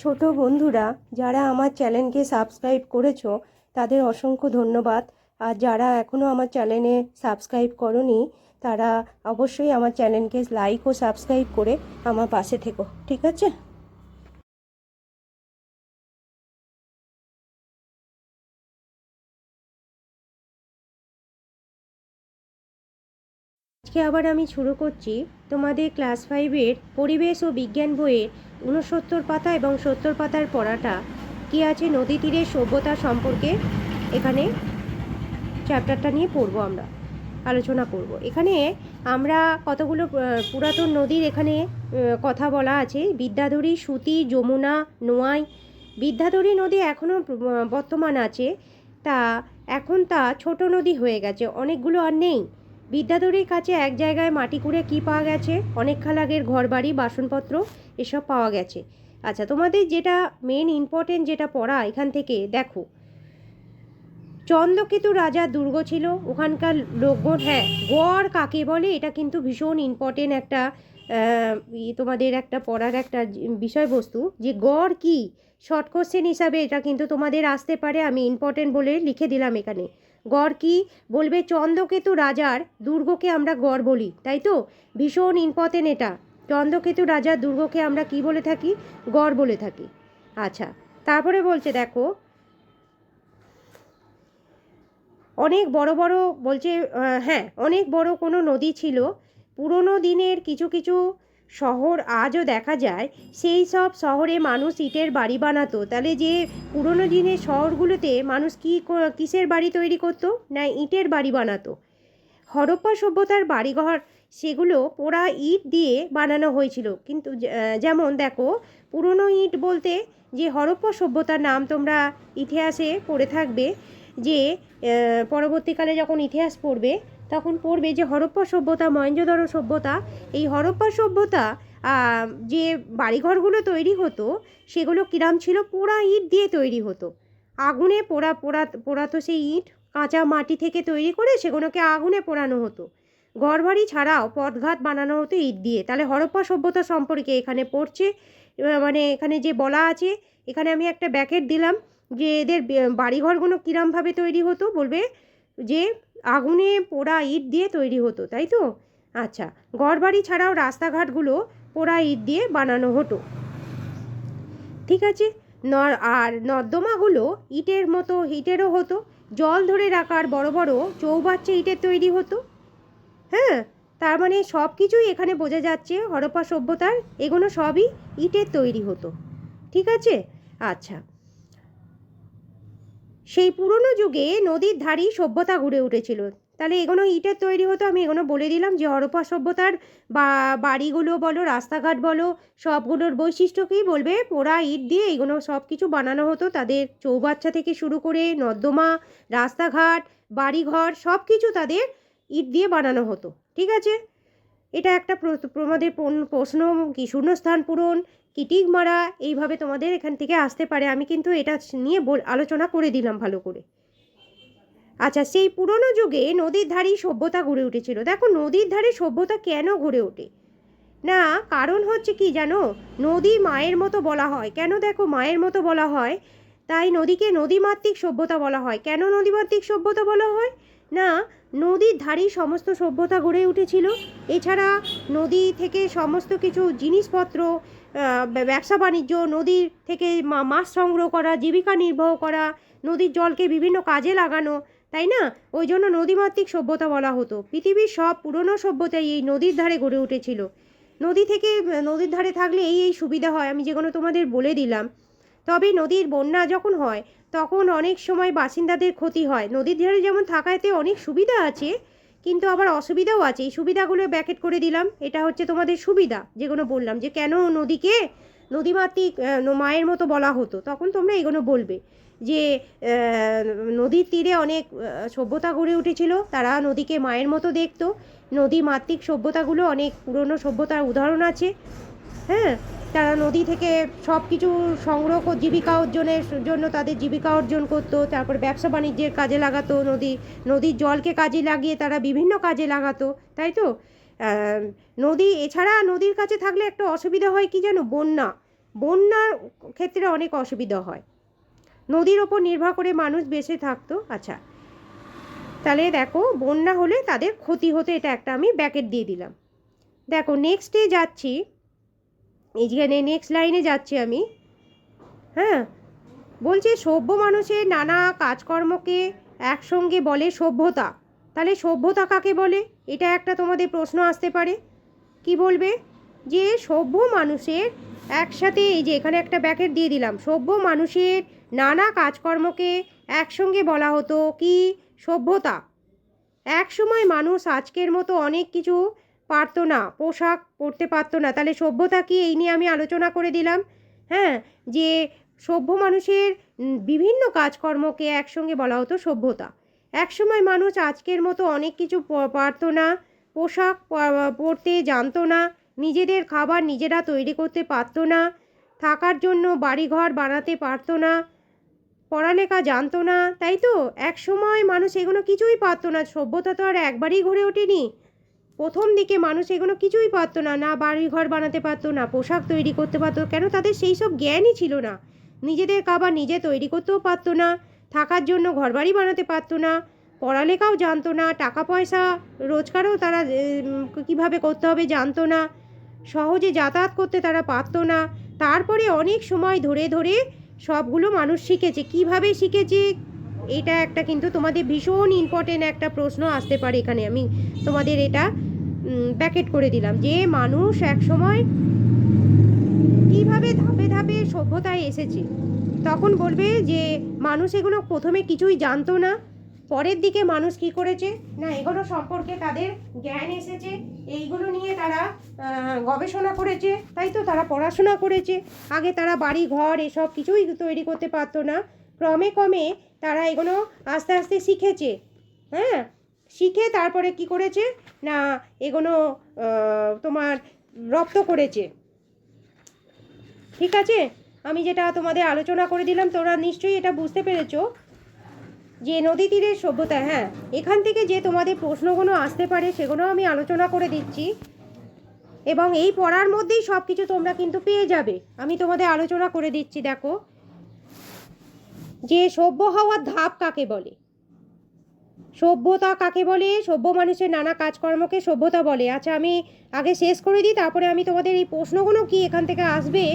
ছোট বন্ধুরা যারা আমার চ্যানেলকে সাবস্ক্রাইব করেছো তাদের অসংখ্য ধন্যবাদ। আর যারা এখনও আমার চ্যানেলে সাবস্ক্রাইব করোনি তারা অবশ্যই আমার চ্যানেলকে লাইক ও সাবস্ক্রাইব করে আমার পাশে থেকো, ঠিক আছে? আজকে আবার আমি শুরু করছি তোমাদের ক্লাস 5-এর পরিবেশ ও বিজ্ঞান বইয়ের 69 পাতা এবং 70 পাতার পড়াটা কি আছে নদী তীরের সভ্যতা সম্পর্কে। এখানে চ্যাপ্টারটা নিয়ে পড়বো, আমরা আলোচনা করব। এখানে আমরা কতগুলো পুরাতন নদীর এখানে কথা বলা আছে। বিদ্যাধরী, সুতি, যমুনা, নোয়াই। বিদ্যাধরী নদী এখনও বর্তমান আছে, তা এখন তা ছোট নদী হয়ে গেছে, অনেকগুলো আর নেই। বিদ্যাধরীর কাছে এক জায়গায় মাটি কুড়ে কী পাওয়া গেছে, অনেক খালাগের ঘরবাড়ি, বাসনপত্র এসব পাওয়া গেছে। আচ্ছা, তোমাদের যেটা মেন ইম্পর্টেন্ট যেটা পড়া এখান থেকে দেখো, চন্দ্রকেতু রাজার দুর্গ ছিল, ওখানকার লোকগণ। হ্যাঁ, গড় কাকে বলে এটা কিন্তু ভীষণ ইম্পর্টেন্ট একটা তোমাদের একটা পড়ার একটা বিষয়বস্তু, যে গড় কি শর্ট কোশ্চেন হিসাবে এটা কিন্তু তোমাদের আসতে পারে। আমি ইম্পর্টেন্ট বলে লিখে দিলাম এখানে। গড় কি বলবে, চন্দ্রকেতু রাজার দুর্গকে আমরা গড় বলি, তাই তো? ভীষণ ইম্পর্টেন্ট এটা। চন্দ্রকেতু রাজার দুর্গকে আমরা কি বলে থাকি? গড় বলে থাকি। আচ্ছা, তারপরে বলছে দেখো, অনেক বড় বড় বলছে, হ্যাঁ, অনেক বড় কোনো নদী ছিল। পুরনো দিনের কিছু কিছু শহর আজও দেখা যায়। সেই সব শহরে মানুষ ইটের বাড়ি বানাতো। তাহলে যে পুরনো দিনের শহরগুলোতে মানুষ কিসের বাড়ি তৈরি করতো? না, ইটের বাড়ি বানাতো। হরপ্পা সভ্যতার বাড়িঘর সেগুলো পোড়া ইট দিয়ে বানানো হয়েছিল। কিন্তু যেমন দেখো, পুরনো ইট বলতে যে হরপ্পা সভ্যতার নাম তোমরা ইতিহাসে পড়ে থাকবে, যে পরবর্তীকালে যখন ইতিহাস পড়বে তখন পড়বে যে হরপ্পা সভ্যতা, মহেঞ্জোদারো সভ্যতা। এই হরপ্পা সভ্যতা যে বাড়িঘরগুলো তৈরি হতো সেগুলো কিরাম ছিল? পোড়া ইট দিয়ে তৈরি হতো। আগুনে পোড়াতো সেই ইট, কাঁচা মাটি থেকে তৈরি করে সেগুলোকে আগুনে পোড়ানো হতো। ঘরবাড়ি ছাড়াও পথঘাট বানানো হতো ইট দিয়ে। তাহলে হরপ্পা সভ্যতা সম্পর্কে এখানে পড়ছে, মানে এখানে যে বলা আছে, এখানে আমি একটা ব্যাকেট দিলাম যে এদের বাড়িঘরগুলো কীরমভাবে তৈরি হতো, বলবে যে আগুনে পোড়া ইট দিয়ে তৈরি হতো, তাই তো? আচ্ছা, ঘরবাড়ি ছাড়াও রাস্তাঘাটগুলো পোড়া ইট দিয়ে বানানো হতো, ঠিক আছে? আর নর্দমাগুলো ইটেরও হতো। জল ধরে রাখার বড় বড় চৌবাচ্চা ইটের তৈরি হতো। হ্যাঁ, তার মানে সব কিছুই এখানে বোঝা যাচ্ছে হরপ্পা সভ্যতার এগুলো সবই ইটের তৈরি হতো, ঠিক আছে? আচ্ছা, সেই পুরনো যুগে নদীর ধারেই সভ্যতা গড়ে উঠেছিল। তাহলে এগুলো ইটের তৈরি হতো। আমি এগুলো বলে দিলাম যে হরপ্পা সভ্যতার বাড়িগুলো বলো, রাস্তাঘাট বলো, সবগুলোর বৈশিষ্ট্য কী বলবে? পোড়া ইট দিয়ে এগুলো সব কিছু বানানো হতো। তাদের চৌবাচ্চা থেকে শুরু করে নর্দমা, রাস্তাঘাট, বাড়িঘর সব কিছু তাদের ইট দিয়ে বানানো হতো, ঠিক আছে? এটা একটা তোমাদের প্রশ্ন কি শূন্যস্থান পূরণ, কি টিক মারা, এইভাবে তোমাদের এখান থেকে আসতে পারে। আমি কিন্তু এটা নিয়ে আলোচনা করে দিলাম ভালো করে। আচ্ছা, সেই পুরনো যুগে নদীর ধারেই সভ্যতা গড়ে উঠেছিল। দেখো, নদীর ধারে সভ্যতা কেন গড়ে ওঠে? না, কারণ হচ্ছে কি জানো, নদী মায়ের মতো বলা হয়। কেন? দেখো, মায়ের মতো বলা হয়, তাই নদীকে নদীমাতৃক সভ্যতা বলা হয়। কেন নদীমাতৃক সভ্যতা বলা হয়? না, নদীর ধারেই সমস্ত সভ্যতা গড়ে উঠেছিল। এছাড়া নদী থেকে সমস্ত কিছু জিনিসপত্র, ব্যবসা বাণিজ্য, নদীর থেকে মাছ সংগ্রহ করা, জীবিকা নির্বাহ করা, নদীর জলকে বিভিন্ন কাজে লাগানো, তাই না? ওই জন্য নদীমাতৃক সভ্যতা বলা হতো। পৃথিবীর সব পুরনো সভ্যতাই এই নদীর ধারে গড়ে উঠেছিল। নদীর ধারে থাকলে এই সুবিধা হয়, আমি যেগুলো তোমাদের বলে দিলাম। তবে নদীর বন্যা যখন হয় তখন অনেক সময় বাসিন্দাদের ক্ষতি হয়। নদীর ধারে যেমন থাকাতে অনেক সুবিধা আছে, কিন্তু আবার অসুবিধাও আছে। এই সুবিধাগুলো ব্যাকেট করে দিলাম। এটা হচ্ছে তোমাদের সুবিধা, যেগুলো বললাম যে কেন নদীকে নদীমাতৃক মায়ের মতো বলা হতো। তখন তোমরা এগুলো বলবে যে নদীর তীরে অনেক সভ্যতা গড়ে উঠেছিল, তারা নদীকে মায়ের মতো দেখতো। নদীমাতৃক সভ্যতাগুলো অনেক পুরনো সভ্যতার উদাহরণ আছে। হ্যাঁ, তারা নদী থেকে সব কিছু সংগ্রহ জীবিকা অর্জনের জন্য তাদের জীবিকা অর্জন করতো। তারপর ব্যবসা বাণিজ্যের কাজে লাগাতো। নদীর জলকে কাজে লাগিয়ে তারা বিভিন্ন কাজে লাগাতো, তাই তো? নদী এছাড়া নদীর কাছে থাকলে একটা অসুবিধা হয় কি জানো? বন্যার ক্ষেত্রে অনেক অসুবিধা হয়, নদীর ওপর নির্ভর করে মানুষ বেঁচে থাকতো। আচ্ছা, তাহলে দেখো বন্যা হলে তাদের ক্ষতি হতো, এটা একটা আমি ব্যাকেট দিয়ে দিলাম। দেখো নেক্সটে যাচ্ছি, এইখানে নেক্সট লাইনে যাচ্ছি আমি। হ্যাঁ, বলছে সভ্য মানুষের নানা কাজকর্মকে একসঙ্গে বলে সভ্যতা। তাহলে সভ্যতা কাকে বলে, এটা একটা তোমাদের প্রশ্ন আসতে পারে। কি বলবে, যে সভ্য মানুষের একসাথে, এই যে এখানে একটা ব্যাকেট দিয়ে দিলাম, সভ্য মানুষের নানা কাজকর্মকে একসঙ্গে বলা হতো কি, সভ্যতা। এক সময় মানুষ আজকের মতো অনেক কিছু পারতো না, পোশাক পরতে পারতো না, তাহলে সভ্যতা কি, এই নিয়ে আমি আলোচনা করে দিলাম। হ্যাঁ, যে সভ্য মানুষের বিভিন্ন কাজকর্মকে একসঙ্গে বলা হতো সভ্যতা। এক সময় মানুষ আজকের মতো অনেক কিছু পারতো না, পোশাক পরতে জানতো না, নিজেদের খাবার নিজেরা তৈরি করতে পারতো না, থাকার জন্য বাড়িঘর বানাতে পারতো না, পড়ালেখা জানতো না, তাই তো? এক সময় মানুষ এগুলো কিছুই পারতো না। সভ্যতা তো আর একবারই গড়ে ওঠেনি। প্রথম দিকে মানুষ এগুলো কিছুই পারতো না, না বাড়িঘর বানাতে পারতো না, পোশাক তৈরি করতে পারতো, কেন তাদের সেই সব জ্ঞানই ছিল না। নিজেদের খাবার নিজে তৈরি করতেও পারতো না, থাকার জন্য ঘরবাড়ি বানাতে পারতো না, পড়ালেখাও জানতো না, টাকা পয়সা রোজগারও তারা কীভাবে করতে হবে জানতো না, সহজে যাতায়াত করতে তারা পারতো না। তারপরে অনেক সময় ধরে ধরে সবগুলো মানুষ শিখেছে। কিভাবে শিখেছে, এটা একটা কিন্তু তোমাদের ভীষণ ইম্পর্টেন্ট একটা প্রশ্ন আসতে পারে এখানে, আমি তোমাদের এটা ব্যাকেট করে দিলাম, যে মানুষ এক সময় কিভাবে ধাপে ধাপে সভ্যতায় এসেছে। তখন বলবে যে মানুষ এগুলো প্রথমে কিছুই জানতো না, পরের দিকে মানুষ কি করেছে না, এগুলো সম্পর্কে তাদের জ্ঞান এসেছে, এইগুলো নিয়ে তারা গবেষণা করেছে, তাই তো? তারা পড়াশোনা করেছে। আগে তারা বাড়ি ঘর এসব কিছুই তৈরি করতে পারতো না, ক্রমে ক্রমে তারা এগুলো আস্তে আস্তে শিখেছে। হ্যাঁ, শিখে তারপরে কি করেছে না, এগুলো তোমার রপ্ত করেছে। ঠিক আছে, আমি যেটা তোমাদের আলোচনা করে দিলাম, তোমরা নিশ্চয়ই এটা বুঝতে পেরেছো যে নদী তীরের সভ্যতা। হ্যাঁ, এখান থেকে যে তোমাদের প্রশ্নগুলো আসতে পারে সেগুলো আমি আলোচনা করে দিচ্ছি, এবং এই পড়ার মধ্যেই সব কিছু তোমরা কিন্তু পেয়ে যাবে। আমি তোমাদের আলোচনা করে দিচ্ছি। দেখো, যে সভ্য হওয়ার ধাপ কাকে বলে, সভ্যতা কাকে বলে, সভ্য মানুষের নানা কাজকর্মকে সভ্যতা বলে। আচ্ছা, আমি আগে শেষ করে দিই, তারপরে আমি তোমাদের এই প্রশ্নগুলো কি এখান থেকে আসবে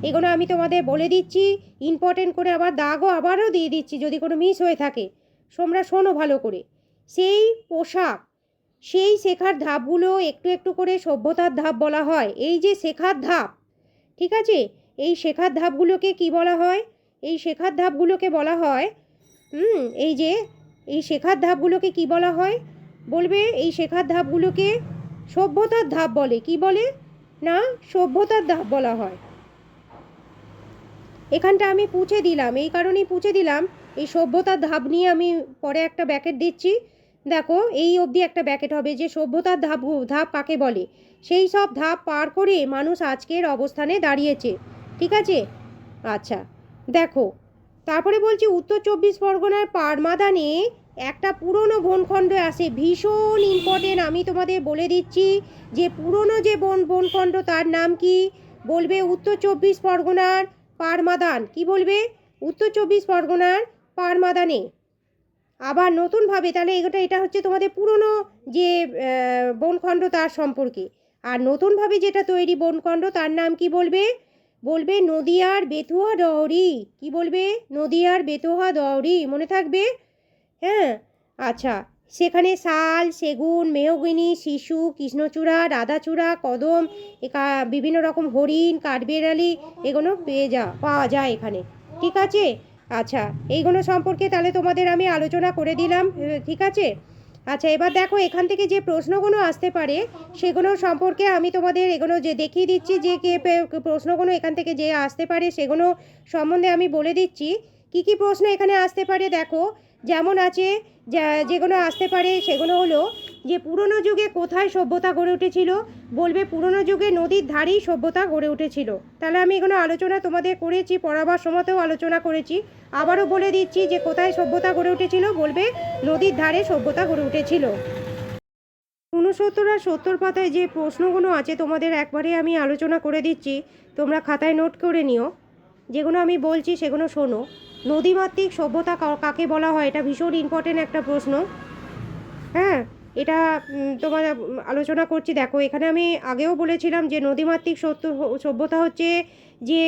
এগুলো আমি তোমাদের বলে দিচ্ছি, ইম্পর্টেন্ট করে আবার দাগও আবারও দিয়ে দিচ্ছি যদি কোনো মিস হয়ে থাকে। তোমরা শোনো ভালো করে। সেই পোশাক, সেই শেখার ধাপগুলো একটু একটু করে সভ্যতার ধাপ বলা হয়। এই যে শেখার ধাপ, ঠিক আছে, এই শেখার ধাপগুলোকে কি বলা হয়, এই শেখার ধাপগুলোকে বলা হয় এই যে এই শেখার ধাপগুলোকে কি বলা হয়, বলবে এই শেখার ধাপগুলোকে সভ্যতার ধাপ বলে। কি বলে না, সভ্যতার ধাপ বলা হয়। এখানটা আমি পুছে দিলাম, এই কারণেই পুছে দিলাম, এই সভ্যতার ধাপ নিয়ে আমি পরে একটা ব্যাকেট দিচ্ছি। দেখো, এই অবধি একটা ব্যাকেট হবে যে সভ্যতার ধাপ কাকে বলে, সেই সব ধাপ পার করে মানুষ আজকের অবস্থানে দাঁড়িয়েছে। ঠিক আছে, আচ্ছা দেখো, তারপরে বলছি উত্তর 24 পরগনার পারমাদানে একটা পুরনো বনখণ্ড আসে, ভীষণ ইম্পর্টেন্ট। আমি তোমাদের বলে দিচ্ছি যে পুরনো যে বনখণ্ড তার নাম কি, বলবে উত্তর 24 পরগনার পারমাদান। কি বলবে, উত্তর 24 পরগনার পারমাদানে। আবার নতুনভাবে, তাহলে এটা হচ্ছে তোমাদের পুরনো যে বনখণ্ড তার সম্পর্কে, আর নতুনভাবে যেটা তৈরি বনখণ্ড তার নাম কি বলবে, বলবে নদিয়ার বেতুয়া দউরি। কি বলবে, নদিয়ার বেতুয়া দউরি, মনে থাকবে। হ্যাঁ, আচ্ছা, সেখানে শাল, সেগুন, মেহগিনি, শিশু, কৃষ্ণচূড়া, রাধাচূড়া, কদম, বিভিন্ন রকম হরিণ, কাঠবেড়ালি এগুলো পাওয়া যায় এখানে। ঠিক আছে, আচ্ছা, এইগুলো সম্পর্কে তাহলে তোমাদের আমি আলোচনা করে দিলাম। ঠিক আছে, আচ্ছা, এবার দেখো এখান থেকে যে প্রশ্নগুলো আসতে পারে সেগুলো সম্পর্কে আমি তোমাদের এগুলো যে দেখিয়ে দিচ্ছি, যে প্রশ্নগুলো এখান থেকে যে আসতে পারে সেগুলো সম্বন্ধে আমি বলে দিচ্ছি কি কি প্রশ্ন এখানে আসতে পারে। দেখো, যেমন আছে যেগুলো আসতে পারে সেগুলো হলো যে পুরনো যুগে কোথায় সভ্যতা গড়ে উঠেছিল, বলবে পুরনো যুগে নদীর ধারেই সভ্যতা গড়ে উঠেছিল। তাহলে আমি এগুলো আলোচনা তোমাদের করেছি, পড়াবার সময়তেও আলোচনা করেছি। আবারও বলে দিচ্ছি যে কোথায় সভ্যতা গড়ে উঠেছিল, বলবে নদীর ধারে সভ্যতা গড়ে উঠেছিল। 69 আর 70 পাতায় যে প্রশ্নগুলো আছে তোমাদের একবারে আমি আলোচনা করে দিচ্ছি, তোমরা খাতায় নোট করে নিও। যেগুলো আমি বলছি সেগুলো শোনো। নদীমাতৃক সভ্যতা কাকে বলা হয়, এটা ভীষণ ইম্পর্টেন্ট একটা প্রশ্ন। হ্যাঁ, এটা তোমার আলোচনা করছি। দেখো, এখানে আমি আগেও বলেছিলাম যে নদীমাতৃক সভ্যতা হচ্ছে যে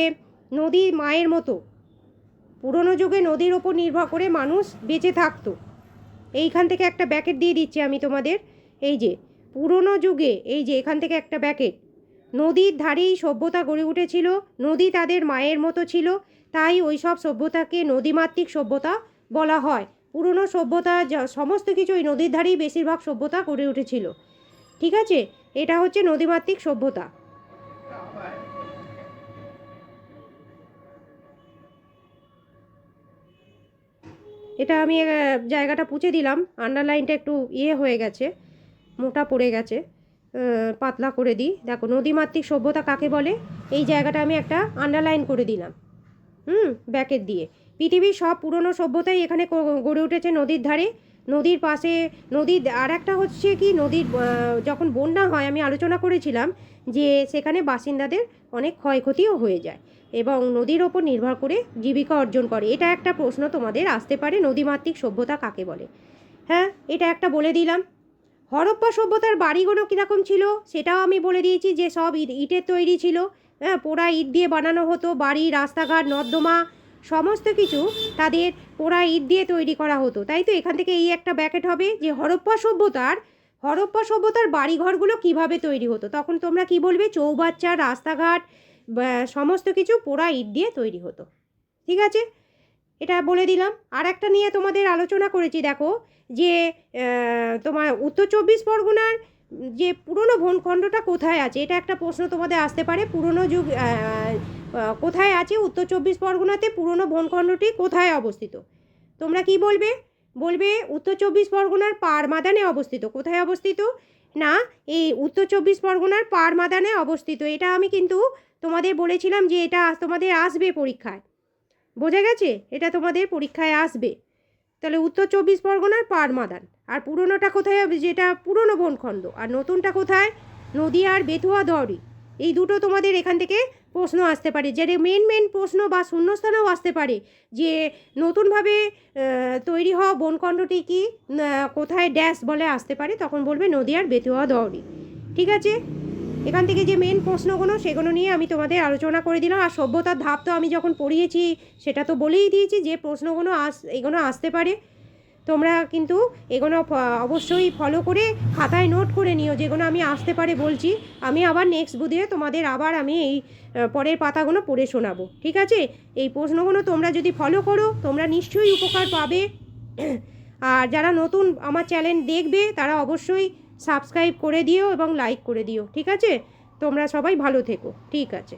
নদী মায়ের মতো। পুরনো যুগে নদীর ওপর নির্ভর করে মানুষ বেঁচে থাকতো। এইখান থেকে একটা ব্যাকেট দিয়ে দিচ্ছি আমি তোমাদের। এই যে পুরনো যুগে, এই যে এখান থেকে একটা ব্যাকেট, নদীর ধারেই সভ্যতা গড়ে উঠেছিল, নদী তাদের মায়ের মতো ছিল, তাই ওই সব সভ্যতাকে নদীমাতৃক সভ্যতা বলা হয়। পুরনো সভ্যতা সমস্ত কিছু ওই নদীর ধারেই বেশিরভাগ সভ্যতা গড়ে উঠেছিল। ঠিক আছে, এটা হচ্ছে নদীমাতৃক সভ্যতা। এটা আমি জায়গাটা পুছে দিলাম, আন্ডারলাইনটা একটু হয়ে গেছে, মোটা পড়ে গেছে, পাতলা করে দিই। দেখো, নদীমাতৃক সভ্যতা কাকে বলে, এই জায়গাটা আমি একটা আন্ডারলাইন করে দিলাম ব্যাকেট দিয়ে। পৃথিবীর সব পুরনো সভ্যতাই এখানে গড়ে উঠেছে নদীর ধারে, নদীর পাশে। নদীর আর একটা হচ্ছে কি, নদীর যখন বন্যা হয় আমি আলোচনা করেছিলাম যে সেখানে বাসিন্দাদের অনেক ক্ষয়ক্ষতিও হয়ে যায় এবং নদীর ওপর নির্ভর করে জীবিকা অর্জন করে। এটা একটা প্রশ্ন তোমাদের আসতে পারে, নদীমাতৃক সভ্যতা কাকে বলে। হ্যাঁ, এটা একটা বলে দিলাম। হরপ্পা সভ্যতার বাড়িগুলো কীরকম ছিল সেটাও আমি বলে দিয়েছি, যে সব ইটের তৈরি ছিল। হ্যাঁ, পোড়া ইট দিয়ে বানানো হতো বাড়ি, রাস্তাঘাট, নর্দমা, সমস্ত কিছু তাদের পোড়া ইট দিয়ে তৈরি করা হতো। তাই তো এখান থেকে এই একটা ব্যাকেট হবে যে হরপ্পা সভ্যতার বাড়িঘরগুলো কিভাবে তৈরি হতো। তখন তোমরা কি বলবে, চৌবাচ্চা, রাস্তাঘাট, সমস্ত কিছু পোড়া ইট দিয়ে তৈরি হতো। ঠিক আছে, এটা বলে দিলাম। আর একটা নিয়ে তোমাদের আলোচনা করেছি, দেখো যে তোমার উত্তর 24 পরগনার যে পুরনো বনখণ্ডটা কোথায় আছে, এটা একটা প্রশ্ন তোমাদের আসতে পারে। পুরনো যুগ কোথায় আছে উত্তর 24 পরগনাতে, পুরনো বনখণ্ডটি কোথায় অবস্থিত। তোমরা কি বলবে, বলবে উত্তর 24 পরগনার পাড়মাদানে অবস্থিত। কোথায় অবস্থিত না, এই উত্তর 24 পরগনার পাড়মাদানে অবস্থিত। এটা আমি কিন্তু তোমাদের বলেছিলাম যে এটা তোমাদের আসবে পরীক্ষায়, বোঝা গেছে, এটা তোমাদের পরীক্ষায় আসবে। তাহলে উত্তর 24 পরগনার পাড়মাদান। আর পুরনোটা কোথায় হবে, যেটা পুরনো বনখণ্ড, আর নতুনটা কোথায়, নদীয়ার বেতুয়া দড়ি। এই দুটো তোমাদের এখান থেকে প্রশ্ন আসতে পারে, যে মেন প্রশ্ন বা শূন্যস্থানেও আসতে পারে যে নতুনভাবে তৈরি হওয়া বনখণ্ডটি কি, কোথায় ড্যাশ বলে আসতে পারে, তখন বলবে নদীয়ার বেতুয়া দড়ি। ঠিক আছে, এখান থেকে যে মেন প্রশ্নগুলো সেগুলো নিয়ে আমি তোমাদের আলোচনা করে দিলাম। আর সভ্যতার ধাপ তো আমি যখন পড়িয়েছি সেটা তো বলেই দিয়েছি যে প্রশ্নগুলো এগুলো আসতে পারে। তোমরা কিন্তু এগুলো অবশ্যই ফলো করে খাতায় নোট করে নিও, যেগুলো আমি আসতে পারে বলছি। আমি আবার নেক্সট বুধে তোমাদের আবার আমি এই পরের পাতাগুলো পড়ে শোনাবো। ঠিক আছে, এই প্রশ্নগুলো তোমরা যদি ফলো করো তোমরা নিশ্চয়ই উপকার পাবে। আর যারা নতুন আমার চ্যানেল দেখবে তারা অবশ্যই সাবস্ক্রাইব করে দিও এবং লাইক করে দিও। ঠিক আছে, তোমরা সবাই ভালো থেকো। ঠিক আছে।